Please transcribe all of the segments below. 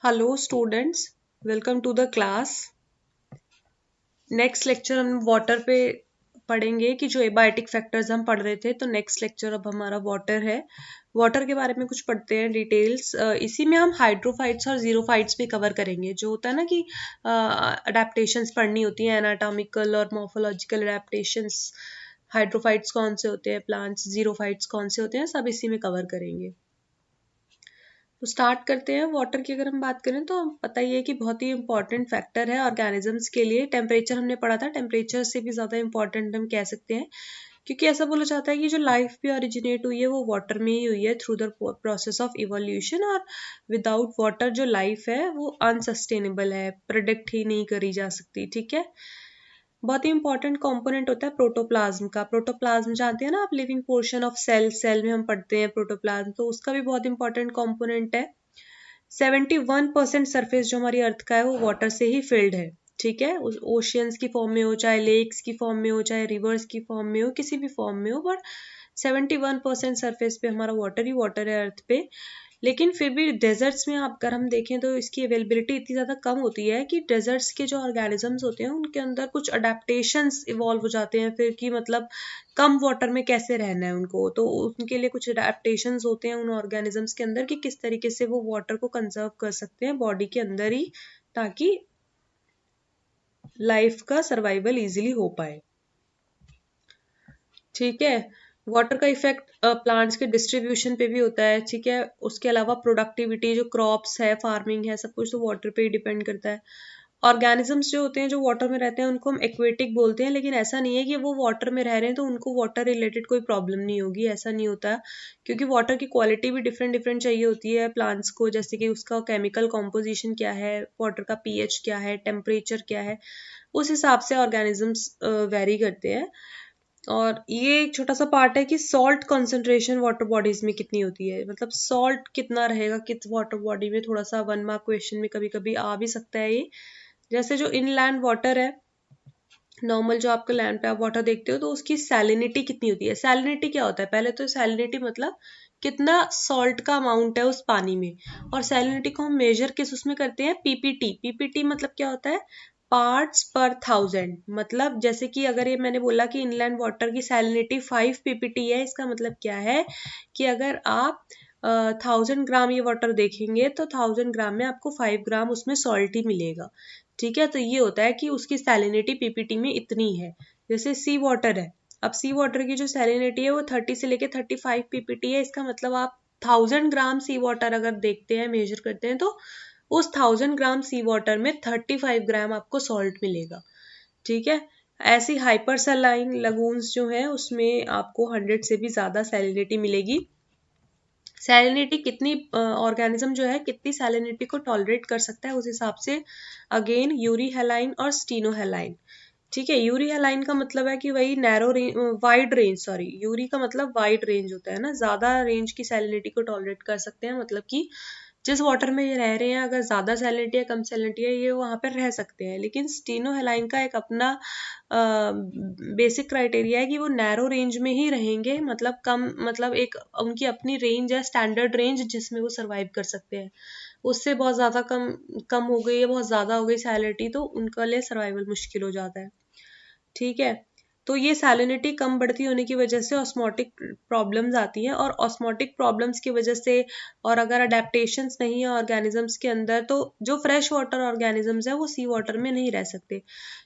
Hello students, welcome to the class. Next lecture हम water पे पढ़ेंगे कि जो एबायोटिक फैक्टर्स हम पढ़ रहे थे, तो नेक्स्ट लेक्चर अब हमारा वाटर है। वाटर के बारे में कुछ पढ़ते हैं डिटेल्स। इसी में हम हाइड्रोफाइट्स और जीरोफाइट्स भी कवर करेंगे। जो होता है ना कि अडेप्टेशंस पढ़नी होती हैं, एनाटॉमिकल और मॉर्फोलॉजिकल अडेप्टेशंस। हाइड्रोफाइट्स कौन से होते हैं प्लांट्स, जीरोफाइट्स कौन से होते हैं, सब इसी में कवर करेंगे। तो स्टार्ट करते हैं। वाटर की अगर हम बात करें तो पता ही है कि बहुत ही इंपॉर्टेंट फैक्टर है ऑर्गेनिजम्स के लिए। टेम्परेचर हमने पढ़ा था, टेम्परेचर से भी ज़्यादा इंपॉर्टेंट हम कह सकते हैं, क्योंकि ऐसा बोला जाता है कि जो लाइफ भी ओरिजिनेट हुई है वो वाटर में ही हुई है through the process of evolution. और विदाउट वाटर जो लाइफ है वो अनसस्टेनेबल है, प्रोडिक्ट ही नहीं करी जा सकती। ठीक है। बहुत ही इंपॉर्टेंट कंपोनेंट होता है प्रोटोप्लाज्म का। प्रोटोप्लाज्म जानते हैं ना आप, living portion of cell. Cell में हम पढ़ते हैं प्रोटोप्लाज्म, तो उसका भी बहुत इंपॉर्टेंट कंपोनेंट है। 71% सरफेस जो हमारी अर्थ का है वो वाटर से ही फिल्ड है। ठीक है। ओशियंस की फॉर्म में हो, चाहे लेक्स की फॉर्म में हो, चाहे रिवर्स की फॉर्म में हो, किसी भी फॉर्म में हो, बट 71% सरफेस पे हमारा वाटर ही वाटर है अर्थ पे। लेकिन फिर भी डेजर्ट्स में अगर हम देखें तो इसकी अवेलेबिलिटी इतनी ज़्यादा कम होती है कि डेजर्ट्स के जो ऑर्गेनिजम्स होते हैं उनके अंदर कुछ अडेप्टेशंस इवॉल्व हो जाते हैं फिर, कि मतलब कम वाटर में कैसे रहना है उनको। तो उनके लिए कुछ अडेप्टेशंस होते हैं उन ऑर्गेनिजम्स के अंदर कि किस तरीके से वो वाटर को कंजर्व कर सकते हैं बॉडी के अंदर ही, ताकि लाइफ का सर्वाइवल इजीली हो पाए। ठीक है। वाटर का इफेक्ट प्लांट्स के डिस्ट्रीब्यूशन पे भी होता है। ठीक है। उसके अलावा प्रोडक्टिविटी, जो क्रॉप्स है, फार्मिंग है, सब कुछ तो वाटर पे ही डिपेंड करता है। ऑर्गेनिजम्स जो होते हैं जो वाटर में रहते हैं उनको हम एक्वेटिक बोलते हैं, लेकिन ऐसा नहीं है कि वो वाटर में रह रहे हैं तो उनको वाटर रिलेटेड कोई प्रॉब्लम नहीं होगी, ऐसा नहीं होता। क्योंकि वाटर की क्वालिटी भी डिफरेंट डिफरेंट चाहिए होती है प्लांट्स को, जैसे कि उसका केमिकल कॉम्पोजिशन क्या है, वाटर का पीएच क्या है, टेम्परेचर क्या है, उस हिसाब से ऑर्गेनिजम्स वेरी करते हैं। और ये एक छोटा सा पार्ट है कि सॉल्ट कंसंट्रेशन वाटर बॉडीज में कितनी होती है, मतलब सॉल्ट कितना रहेगा किस वाटर बॉडी में। थोड़ा सा 1 मार्क क्वेश्चन में कभी कभी आ भी सकता है ये। जैसे जो इनलैंड वाटर है, नॉर्मल जो आपके लैंड पे आप वाटर देखते हो, तो उसकी सैलिनिटी कितनी होती है। सैलिनिटी क्या होता है, पहले तो सैलिनिटी मतलब कितना सॉल्ट का अमाउंट है उस पानी में। और सैलिनिटी को हम मेजर किस उसमें करते हैं, पीपीटी। पीपीटी मतलब क्या होता है, पार्ट्स पर थाउजेंड। मतलब जैसे कि अगर ये मैंने बोला कि इनलैंड वाटर की सैलिनिटी 5 पीपीटी है, इसका मतलब क्या है कि अगर आप 1000 ग्राम ये वाटर देखेंगे तो 1000 ग्राम में आपको 5 ग्राम उसमें सॉल्ट ही मिलेगा। ठीक है। तो ये होता है कि उसकी सैलिनिटी पीपीटी में इतनी है। जैसे सी वाटर है, अब सी वाटर की जो सैलिनिटी है वो 30 से लेके 35 पीपीटी है। इसका मतलब आप 1000 ग्राम सी वाटर अगर देखते हैं, मेजर करते हैं, तो उस 1000 ग्राम सी वाटर में 35 ग्राम आपको सॉल्ट मिलेगा। ठीक है। ऐसी हाइपर सलाइन लगून्स जो है उसमें आपको 100 से भी ज्यादा सैलिनिटी मिलेगी। सैलिनिटी कितनी, ऑर्गेनिज्म जो है कितनी सैलिनिटी को टॉलरेट कर सकता है, उस हिसाब से अगेन यूरी हेलाइन और स्टीनो हेलाइन। ठीक है। यूरी हेलाइन का मतलब है कि वही narrow range, wide range, sorry, Yuri का मतलब वाइड रेंज होता है ना, ज्यादा रेंज की सैलिनिटी को टॉलरेट कर सकते हैं। मतलब कि जिस वाटर में ये रह रहे हैं, अगर ज्यादा सैलिनिटी है कम सैलिनिटी है, ये वहां पर रह सकते हैं। लेकिन स्टीनो हेलाइन का एक अपना बेसिक क्राइटेरिया है कि वो नैरो रेंज में ही रहेंगे, मतलब कम, मतलब एक उनकी अपनी रेंज है, स्टैंडर्ड रेंज, जिसमें वो सरवाइव कर सकते हैं। उससे बहुत ज्यादा कम कम हो गई या बहुत ज्यादा हो गई सैलिनिटी तो उनके लिए सर्वाइवल मुश्किल हो जाता है। ठीक है। तो ये सैलिनिटी कम बढ़ती होने की वजह से ऑस्मोटिक प्रॉब्लम्स आती हैं, और ऑस्मोटिक प्रॉब्लम्स की वजह से, और अगर अडेप्टेशंस नहीं है ऑर्गेनिजम्स के अंदर, तो जो फ्रेश वाटर ऑर्गेनिजम्स है वो सी वाटर में नहीं रह सकते।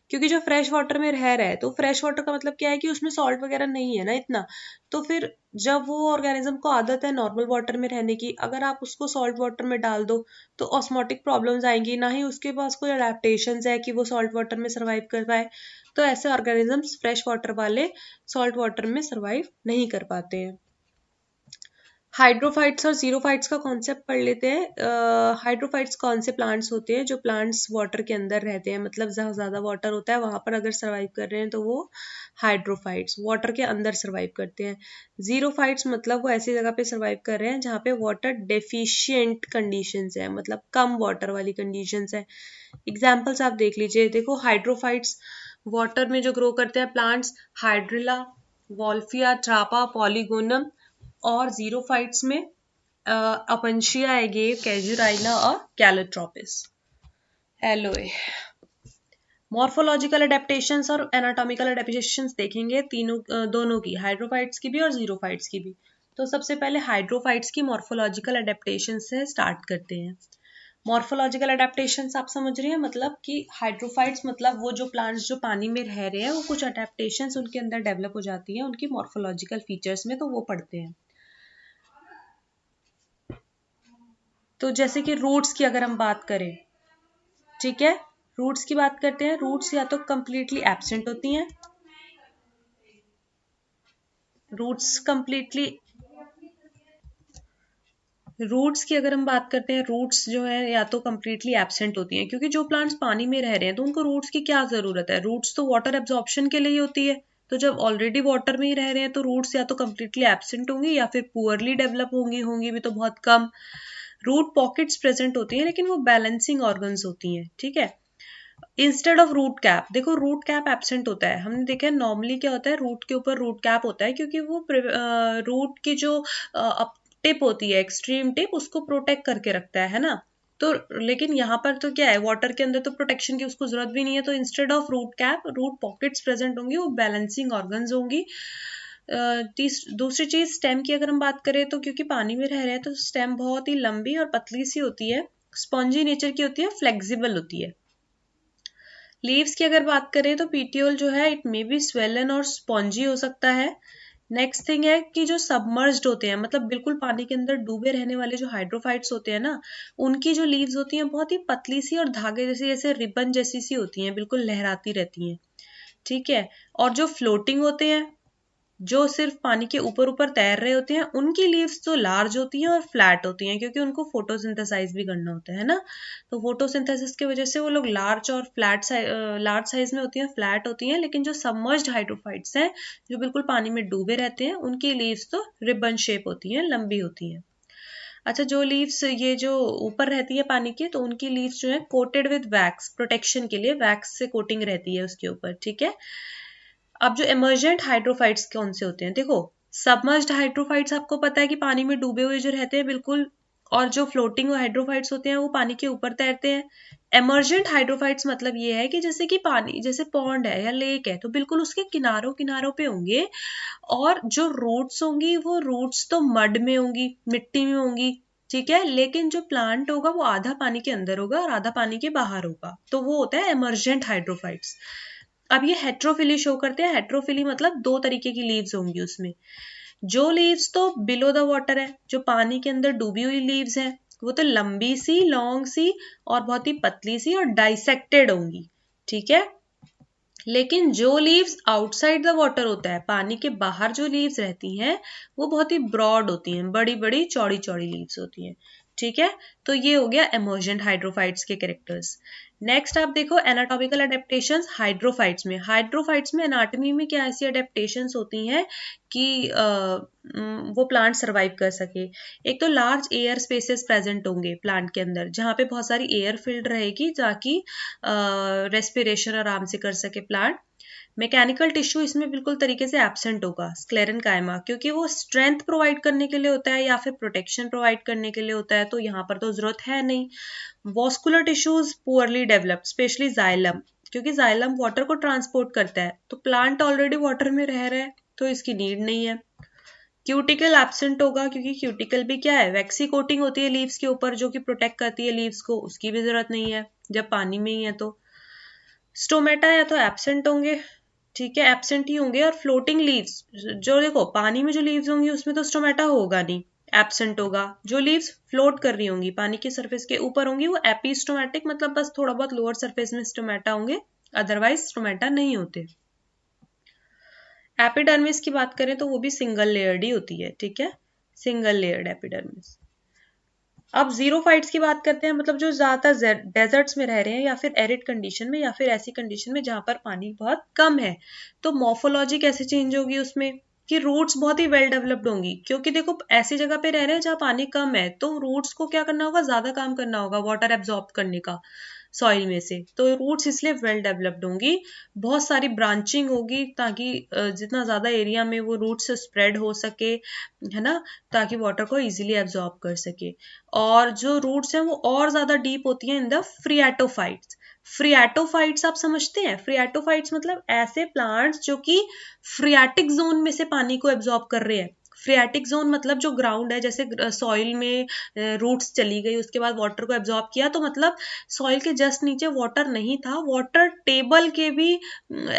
क्योंकि जो फ्रेश वाटर में रह रहा है, तो फ्रेश वाटर का मतलब क्या है कि उसमें सॉल्ट वगैरह नहीं है ना इतना। तो फिर जब वो ऑर्गेनिज्म को आदत है नॉर्मल वाटर में रहने की, अगर आप उसको सॉल्ट वाटर में डाल दो तो ऑस्मोटिक प्रॉब्लम्स आएंगी, ना ही उसके पास कोई अडेप्टेशंस है कि वो सॉल्ट वाटर में सर्वाइव कर पाए। तो ऐसे ऑर्गेनिजम्स फ्रेश वाटर वाले सॉल्ट वाटर में सर्वाइव नहीं कर पाते हैं। हाइड्रोफाइट्स और जीरोफाइट्स का कॉन्सेप्ट पढ़ लेते हैं। हाइड्रोफाइट्स कौन से प्लांट्स होते हैं, जो प्लांट्स वाटर के अंदर रहते हैं, मतलब जहाँ ज्यादा वाटर होता है वहां पर अगर सर्वाइव कर रहे हैं तो वो हाइड्रोफाइट्स वाटर के अंदर सर्वाइव करते हैं। जीरोफाइट्स मतलब वो ऐसी जगह पे सर्वाइव कर रहे हैं जहाँ पे वाटर डेफिशिएंट कंडीशंस है, मतलब कम वाटर वाली कंडीशंस है। एग्जाम्पल्स आप देख लीजिए। देखो, हाइड्रोफाइट्स वाटर में जो ग्रो करते हैं plants, hydrilla, Wolffia, Trapa, polygonum. और जीरोफाइट्स में अपंशिया, एगेव, कैजुराइना और कैलोट्रोपिस, एलोए। मॉर्फोलॉजिकल अडेप्टेशंस और एनाटॉमिकल अडेप्टेशंस देखेंगे तीनों, दोनों की, हाइड्रोफाइट्स की भी और जीरोफाइट्स की भी। तो सबसे पहले हाइड्रोफाइट्स की मॉर्फोलॉजिकल अडेप्टेशन से स्टार्ट करते हैं। मॉर्फोलॉजिकल अडेप्टेशंस आप समझ रहे हैं, मतलब कि हाइड्रोफाइट्स मतलब वो जो प्लांट्स जो पानी में रह रहे हैं, वो कुछ अडेप्टेशंस उनके अंदर डेवलप हो जाती हैं उनकी मॉर्फोलॉजिकल फीचर्स में, तो वो पढ़ते हैं। तो जैसे कि रूट्स की अगर हम बात करें, ठीक है, रूट्स की बात करते हैं। रूट्स या तो कंप्लीटली एब्सेंट होती हैं, रूट्स की अगर हम बात करते हैं, रूट्स जो है या तो कंप्लीटली एब्सेंट होती हैं, क्योंकि जो प्लांट्स पानी में रह रहे हैं तो उनको रूट्स की क्या जरूरत है, रूट्स तो वाटर एब्जॉर्प्शन के लिए ही होती है। तो जब ऑलरेडी वाटर में ही रह रहे हैं तो रूट्स या तो कंप्लीटली एब्सेंट होंगी या फिर पुअरली डेवलप होंगी भी तो बहुत कम। रूट पॉकेट्स प्रेजेंट होती हैं लेकिन वो बैलेंसिंग ऑर्गन्स होती हैं, ठीक है। इंस्टेड ऑफ रूट कैप, देखो रूट कैप एब्सेंट होता है, हमने देखा है नॉर्मली क्या होता है, रूट के ऊपर रूट कैप होता है, क्योंकि वो रूट की जो टिप होती है, एक्सट्रीम टिप, उसको प्रोटेक्ट करके रखता है ना। तो लेकिन यहाँ पर तो क्या है, वाटर के अंदर तो प्रोटेक्शन की उसको जरूरत भी नहीं है, तो instead of root cap root pockets present होंगी, वो बैलेंसिंग ऑर्गन्स होंगी। दूसरी चीज स्टेम की अगर हम बात करें, तो क्योंकि पानी में रह रहे हैं तो स्टेम बहुत ही लंबी और पतली सी होती है, स्पॉन्जी नेचर की होती है, फ्लेक्सिबल होती है। लीव्स की अगर बात करें तो पीटियोल जो है इट मे बी स्वेलन और स्पॉन्जी हो सकता है। नेक्स्ट थिंग है कि जो सबमर्ज्ड होते हैं, मतलब बिल्कुल पानी के अंदर डूबे रहने वाले जो हाइड्रोफाइट्स होते हैं ना, उनकी जो लीव्स होती हैं बहुत ही पतली सी और धागे जैसे जैसे रिबन जैसी सी होती हैं, बिल्कुल लहराती रहती हैं, ठीक है। और जो फ्लोटिंग होते हैं, जो सिर्फ पानी के ऊपर ऊपर तैर रहे होते हैं, उनकी लीव्स तो लार्ज होती हैं और फ्लैट होती हैं, क्योंकि उनको फोटोसिंथेसाइज भी करना होता है ना। तो फोटोसिंथेसिस की वजह से वो लोग लार्ज और लार्ज साइज में होती हैं, फ्लैट होती हैं। लेकिन जो सबमर्ज्ड हाइड्रोफाइट्स हैं, जो बिल्कुल पानी में डूबे रहते हैं, उनकी लीव्स तो रिबन शेप होती हैं, लंबी होती हैं। अच्छा, जो लीव्स ये जो ऊपर रहती है पानी के, तो उनकी लीव्स जो है कोटेड विद वैक्स, प्रोटेक्शन के लिए वैक्स से कोटिंग रहती है उसके ऊपर, ठीक है। अब जो इमर्जेंट हाइड्रोफाइट्स कौन से होते हैं, देखो सबमर्ज्ड हाइड्रोफाइट्स आपको पता है कि पानी में डूबे हुए जो रहते हैं बिल्कुल, और जो फ्लोटिंग हाइड्रोफाइट्स होते हैं वो पानी के ऊपर तैरते हैं। इमर्जेंट हाइड्रोफाइट्स मतलब ये है कि जैसे कि पानी, जैसे पॉन्ड है या लेक है, तो बिल्कुल उसके किनारों किनारों पे होंगे, और जो रूट्स होंगी वो रूट्स तो मड में होंगी, मिट्टी में होंगी, ठीक है। लेकिन जो प्लांट होगा वो आधा पानी के अंदर होगा और आधा पानी के बाहर होगा, तो वो होता है इमर्जेंट हाइड्रोफाइट्स। अब ये हेट्रोफिली शो करते हैं। हेट्रोफिली मतलब दो तरीके की लीव्स होंगी उसमें। जो लीव्स तो बिलो द वाटर है, जो पानी के अंदर डूबी हुई लीव्स है, वो तो लंबी सी, लॉन्ग सी और बहुत ही पतली सी और डाइसेक्टेड होंगी, ठीक है। लेकिन जो लीव्स आउटसाइड द वाटर होता है, पानी के बाहर जो लीव्स रहती हैं, वो बहुत ही ब्रॉड होती हैं, बड़ी बड़ी चौड़ी चौड़ी लीव्स होती हैं, ठीक है। तो ये हो गया इमर्जेंट हाइड्रोफाइट्स के कैरेक्टर्स। नेक्स्ट आप देखो एनाटॉमिकल अडेप्टेशंस हाइड्रोफाइट्स में। हाइड्रोफाइट्स में एनाटॉमी में क्या ऐसी अडेप्टेशंस होती हैं कि वो प्लांट सरवाइव कर सके। एक तो लार्ज एयर स्पेसेस प्रेजेंट होंगे प्लांट के अंदर, जहाँ पे बहुत सारी एयर फील्ड रहेगी ताकि रेस्पिरेशन आराम से कर सके प्लांट। मैकेनिकल टिश्यू इसमें बिल्कुल तरीके से एब्सेंट होगा, स्क्लेरेनकाइमा, क्योंकि वो स्ट्रेंथ प्रोवाइड करने के लिए होता है या फिर प्रोटेक्शन प्रोवाइड करने के लिए होता है, तो यहाँ पर तो जरूरत है नहीं। Vascular tissues poorly developed, specially xylem, क्योंकि जाइलम वाटर को ट्रांसपोर्ट करता है, तो प्लांट ऑलरेडी वाटर में रह रहा है तो इसकी नीड नहीं है। क्यूटिकल एब्सेंट होगा, क्योंकि क्यूटिकल भी क्या है, वैक्सी कोटिंग होती है लीव्स के ऊपर जो कि प्रोटेक्ट करती है लीव्स को, उसकी भी जरूरत नहीं है जब पानी में ही है। तो स्टोमेटा या तो एब्सेंट होंगे, ठीक है, एब्सेंट ही होंगे। और फ्लोटिंग लीव्स, जो देखो पानी में जो लीव्स होंगी उसमें तो स्टोमेटा होगा नहीं, एब्सेंट होगा। जो लीव्स फ्लोट कर रही होंगी, पानी की सरफेस के ऊपर होंगी, वो एपिस्टोमेटिक, मतलब बस थोड़ा बहुत लोअर सरफेस में स्टोमेटा होंगे, अदरवाइज स्टोमेटा नहीं होते। एपिडर्मिस की बात करें तो वो भी सिंगल लेयर्ड ही होती है, ठीक है, सिंगल लेयर्ड एपिडर्मिस। अब जीरोफाइट्स की बात करते हैं, मतलब जो ज्यादातर डेजर्ट्स में रह रहे हैं या फिर एरिड कंडीशन में या फिर ऐसी कंडीशन में जहां पर पानी बहुत कम है। तो मॉर्फोलॉजी कैसे चेंज होगी उसमें कि रूट्स बहुत ही वेल डेवलप्ड होंगी, क्योंकि देखो ऐसी जगह पे रह रहे हैं जहाँ पानी कम है, तो रूट्स को क्या करना होगा, ज्यादा काम करना होगा वाटर एब्जॉर्ब करने का। सॉइल में से, तो रूट्स इसलिए वेल डेवलप्ड होंगी, बहुत सारी ब्रांचिंग होगी ताकि जितना ज्यादा एरिया में वो रूट्स स्प्रेड हो सके, है ना, ताकि वाटर को इजीली एब्जॉर्ब कर सके। और जो रूट्स हैं वो और ज्यादा डीप होती हैं इन द फ्रिएटोफाइट्स। फ्रिएटोफाइट्स आप समझते हैं? फ्रिएटोफाइट्स मतलब ऐसे प्लांट्स जो कि फ्रियाटिक जोन में से पानी को एब्जॉर्ब कर रहे हैं। फ्रियाटिक जोन मतलब जो ग्राउंड है, जैसे सॉइल में रूट्स चली गई, उसके बाद वाटर को एब्जॉर्ब किया, तो मतलब सॉइल के जस्ट नीचे वाटर नहीं था, वाटर टेबल के भी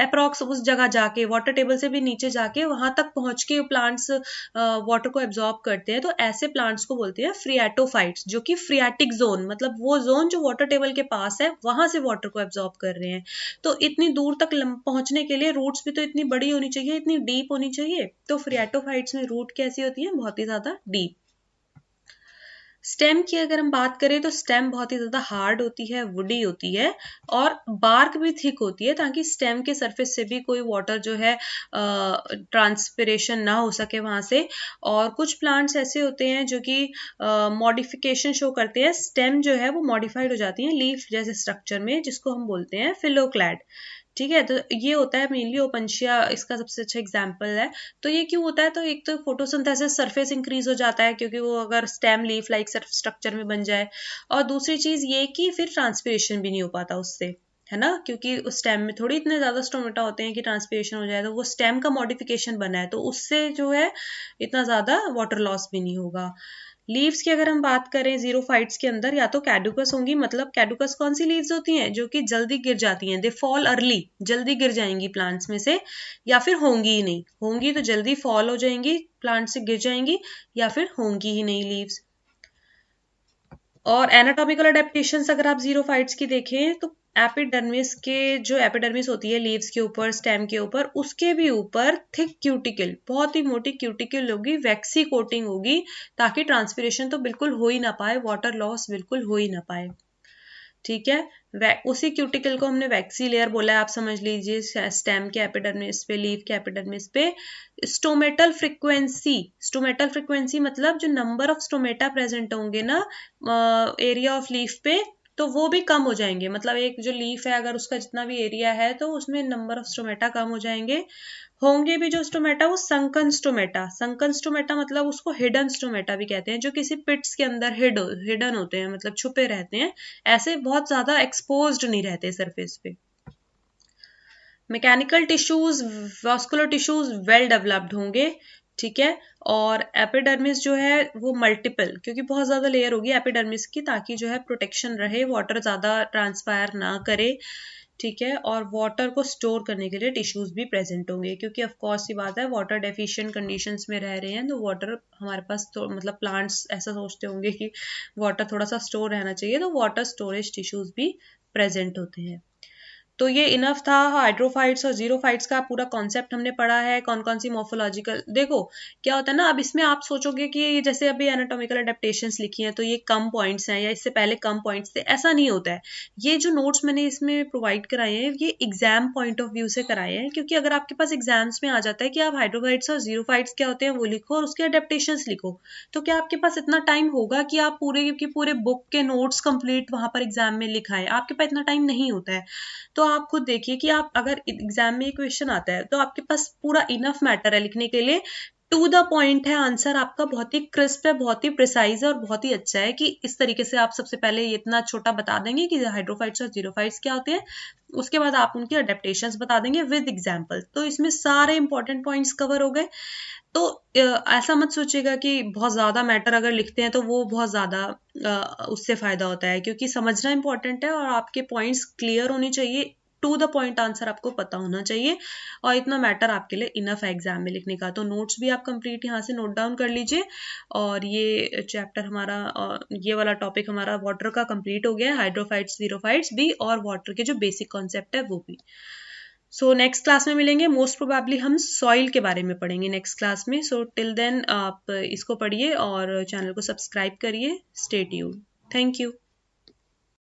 अप्रॉक्स उस जगह जाके, वाटर टेबल से भी नीचे जाके वहां तक पहुंच के प्लांट्स वाटर को एब्जॉर्ब करते हैं। तो ऐसे प्लांट्स को बोलते हैं फ्रियाटोफाइट्स, जो कि फ्रियाटिक जोन मतलब वो जोन जो वाटर टेबल के पास है वहां से वाटर को एब्जॉर्ब कर रहे हैं। तो इतनी दूर तक पहुंचने के लिए रूट्स भी तो इतनी बड़ी होनी चाहिए, इतनी डीप होनी चाहिए। तो फ्रियाटोफाइट्स में रूट कैसी होती है? बहुत ही ज्यादा डीप। स्टेम की अगर हम बात करें तो स्टेम बहुत ही ज्यादा हार्ड होती है, वुडी होती है, और बार्क भी थिक होती है ताकि स्टेम के सरफेस से भी कोई वाटर जो है ट्रांसपिरेशन ना हो सके वहां से। और कुछ प्लांट्स ऐसे होते हैं जो कि मॉडिफिकेशन शो करते हैं, स्टेम जो है वो मॉडिफाइड हो जाती है लीफ जैसे स्ट्रक्चर में, जिसको हम बोलते हैं फिलोक्लैड। ठीक है, तो ये होता है मेनली ओपनशिया, इसका सबसे अच्छा एग्जाम्पल है। तो ये क्यों होता है? तो एक तो फोटोसिंथेसिस सरफेस इंक्रीज हो जाता है क्योंकि वो अगर स्टेम लीफ लाइक स्ट्रक्चर में बन जाए, और दूसरी चीज ये कि फिर ट्रांसपिरेशन भी नहीं हो पाता उससे, है ना, क्योंकि उस स्टेम में थोड़ी इतने ज्यादा स्टोमेटा होते हैं कि ट्रांसपिरेशन हो जाए, तो वो स्टेम का मॉडिफिकेशन बना है, तो उससे जो है इतना ज्यादा वाटर लॉस भी नहीं होगा। लीव्स की अगर हम बात करें जीरोफाइट्स के अंदर, या तो कैडुकस होंगी, मतलब कैडुकस कौन सी लीव्स होती हैं जो कि जल्दी गिर जाती हैं, दे फॉल अर्ली, जल्दी गिर जाएंगी प्लांट्स में से, या फिर होंगी ही नहीं, होंगी तो जल्दी फॉल हो जाएंगी, प्लांट से गिर जाएंगी, या फिर होंगी ही नहीं लीव्स। और एनाटॉमिकल अडेप्टेशंस अगर आप जीरोफाइट्स की देखें तो एपिडर्मिस के, जो एपिडर्मिस होती है लीव्स के ऊपर, स्टेम के ऊपर, उसके भी ऊपर थिक क्यूटिकल, बहुत ही मोटी क्यूटिकल होगी, वैक्सी कोटिंग होगी, ताकि ट्रांसपिरेशन तो बिल्कुल हो ही ना पाए, वाटर लॉस बिल्कुल हो ही ना पाए। ठीक है, उसी क्यूटिकल को हमने वैक्सी लेयर बोला है, आप समझ लीजिए, स्टेम के एपिडर्मिस पे, लीफ के एपिडर्मिस पे। स्टोमेटल फ्रिक्वेंसी मतलब जो नंबर ऑफ स्टोमेटा प्रेजेंट होंगे ना एरिया ऑफ लीफ पे, तो वो भी कम हो जाएंगे। मतलब एक जो लीफ है अगर उसका जितना भी एरिया है तो उसमें नंबर ऑफ स्टोमेटा कम हो जाएंगे। होंगे भी जो स्टोमेटा वो संकन स्टोमेटा, संकन स्टोमेटा मतलब उसको हिडन स्टोमेटा भी कहते हैं, जो किसी पिट्स के अंदर हिडन होते हैं, मतलब छुपे रहते हैं, ऐसे बहुत ज्यादा एक्सपोज्ड नहीं रहते सरफेस पे। Mechanical tissues, vascular tissues well developed होंगे। ठीक है, और एपिडर्मिस जो है वो मल्टीपल, क्योंकि बहुत ज्यादा लेयर होगी एपिडर्मिस की, ताकि जो है प्रोटेक्शन रहे, वाटर ज्यादा ट्रांसपायर ना करे। ठीक है, और वाटर को स्टोर करने के लिए टिश्यूज भी प्रेजेंट होंगे, क्योंकि ऑफ कोर्स ये बात है, वाटर डेफिशिएंट कंडीशंस में रह रहे हैं, तो वाटर हमारे पास तो मतलब प्लांट्स ऐसा सोचते होंगे कि वाटर थोड़ा सा स्टोर रहना चाहिए, तो वाटर स्टोरेज टिश्यूज भी प्रेजेंट होते हैं। तो ये इनफ था, हाइड्रोफाइट्स और जीरोफाइट्स का पूरा कॉन्सेप्ट हमने पढ़ा है, कौन कौन सी मॉर्फोलॉजिकल। देखो क्या होता है ना, अब इसमें आप सोचोगे कि ये जैसे अभी एनाटॉमिकल अडेप्टेशंस लिखी हैं तो ये कम पॉइंट्स हैं या इससे पहले कम पॉइंट्स थे, ऐसा नहीं होता है। ये जो नोट्स मैंने इसमें प्रोवाइड कराए हैं ये एग्जाम पॉइंट ऑफ व्यू से कराए हैं, क्योंकि अगर आपके पास एग्जाम्स में आ जाता है कि आप हाइड्रोफाइट्स और जीरोफाइट्स क्या होते हैं वो लिखो और उसके अडेप्टेशंस लिखो, तो क्या आपके पास इतना टाइम होगा कि आप पूरे के पूरे बुक के नोट्स कंप्लीट वहां पर एग्जाम में लिखाएं? आपके पास इतना टाइम नहीं होता है। तो आप खुद देखिए कि आप अगर एग्जाम में क्वेश्चन आता है तो आपके पास पूरा इनफ मैटर है लिखने के लिए, टू द पॉइंट है, आंसर आपका बहुत ही क्रिस्प है, बहुत ही प्रिसाइज है, और बहुत ही अच्छा है कि इस तरीके से आप सबसे पहले ये इतना छोटा बता देंगे कि हाइड्रोफाइट्स और जीरोफाइट्स क्या होते हैं, उसके बाद आप उनके अडेप्टेशंस बता देंगे विद एग्जाम्पल, तो इसमें सारे इंपॉर्टेंट पॉइंट्स कवर हो गए। तो ऐसा मत सोचिएगा कि बहुत ज्यादा मैटर अगर लिखते हैं तो वो बहुत ज्यादा उससे फायदा होता है, क्योंकि समझना इंपॉर्टेंट है और आपके पॉइंट्स क्लियर होने चाहिए, टू द पॉइंट आंसर आपको पता होना चाहिए, और इतना मैटर आपके लिए इनफ है एग्जाम में लिखने का। तो नोट्स भी आप कंप्लीट यहाँ से नोट डाउन कर लीजिए, और ये चैप्टर हमारा ये वाला टॉपिक हमारा वाटर का कंप्लीट हो गया है, हाइड्रोफाइट्स जीरोफाइट्स भी, और वाटर के जो बेसिक कॉन्सेप्ट है वो भी। सो नेक्स्ट क्लास में मिलेंगे, मोस्ट प्रोबेबली हम सॉइल के बारे में पढ़ेंगे नेक्स्ट क्लास में। सो टिल देन आप इसको पढ़िए और चैनल को सब्सक्राइब करिए। Stay tuned. Thank you.